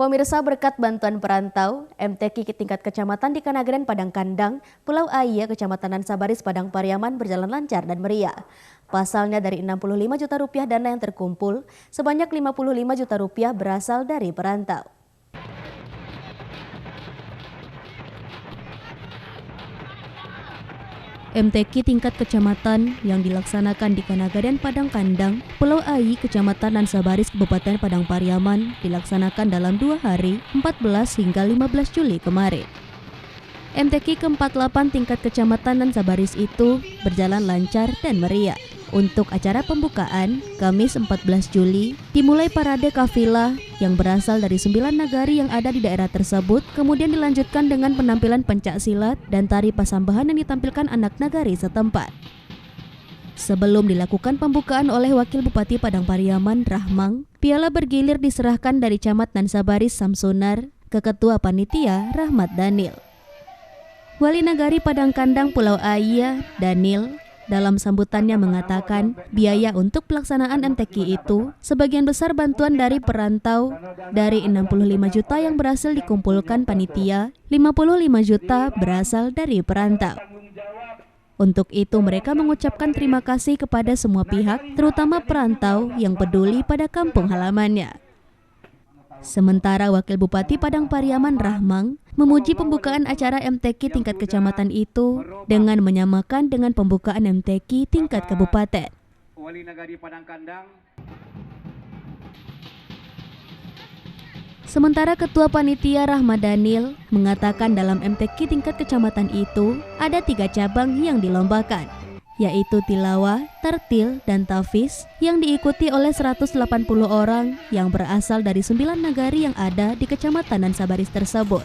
Pemirsa, berkat bantuan perantau, MTQ tingkat kecamatan di Kanageren Padang Kandang, Pulau Aya, Kecamatan Nansabaris, Padang Pariaman berjalan lancar dan meriah. Pasalnya dari 65 juta rupiah dana yang terkumpul, sebanyak 55 juta rupiah berasal dari perantau. MTQ tingkat kecamatan yang dilaksanakan di Kanageren Padang Kandang, Pulau Ai, Kecamatan Nansabaris, Kabupaten Padang Pariaman dilaksanakan dalam 2 hari, 14 hingga 15 Juli kemarin. MTQ ke-48 tingkat Kecamatan Nansabaris itu berjalan lancar dan meriah. Untuk acara pembukaan, Kamis 14 Juli, dimulai parade kafilah yang berasal dari 9 nagari yang ada di daerah tersebut, kemudian dilanjutkan dengan penampilan pencak silat dan tari pasambahan yang ditampilkan anak nagari setempat. Sebelum dilakukan pembukaan oleh Wakil Bupati Padang Pariaman, Rahmang, piala bergilir diserahkan dari Camat Nansabaris Samsunar ke Ketua Panitia, Rahmat Daniel. Wali Nagari Padang Kandang Pulau Aya, Daniel, dalam sambutannya mengatakan biaya untuk pelaksanaan MTQ itu sebagian besar bantuan dari perantau. Dari 65 juta yang berhasil dikumpulkan panitia, 55 juta berasal dari perantau. Untuk itu mereka mengucapkan terima kasih kepada semua pihak, terutama perantau yang peduli pada kampung halamannya. Sementara Wakil Bupati Padang Pariaman, Rahmang, memuji pembukaan acara MTQ tingkat kecamatan itu dengan menyamakan dengan pembukaan MTQ tingkat kabupaten. Wali Nagari Padang Kandang. Sementara Ketua Panitia Rahmat Daniel mengatakan dalam MTQ tingkat kecamatan itu ada 3 cabang yang dilombakan, yaitu tilawah, tartil, dan tafiz yang diikuti oleh 180 orang yang berasal dari 9 nagari yang ada di Kecamatan Nansabaris tersebut.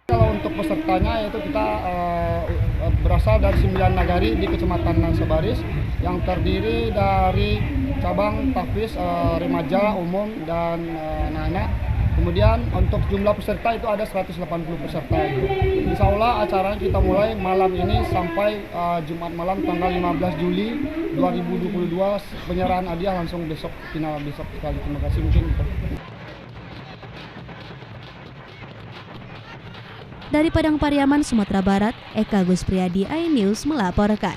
Kalau untuk pesertanya itu kita berasal dari 9 nagari di Kecamatan Nansabaris yang terdiri dari cabang tafiz, remaja, umum, dan anak-anak. Kemudian untuk jumlah peserta itu ada 180 peserta. Insya Allah acara kita mulai malam ini sampai Jumat malam tanggal 15 Juli 2022. Penyerahan hadiah langsung besok, final besok sekali. Terima kasih mungkin. Dari Padang Pariaman, Sumatera Barat, Eka Gus Priyadi, iNews melaporkan.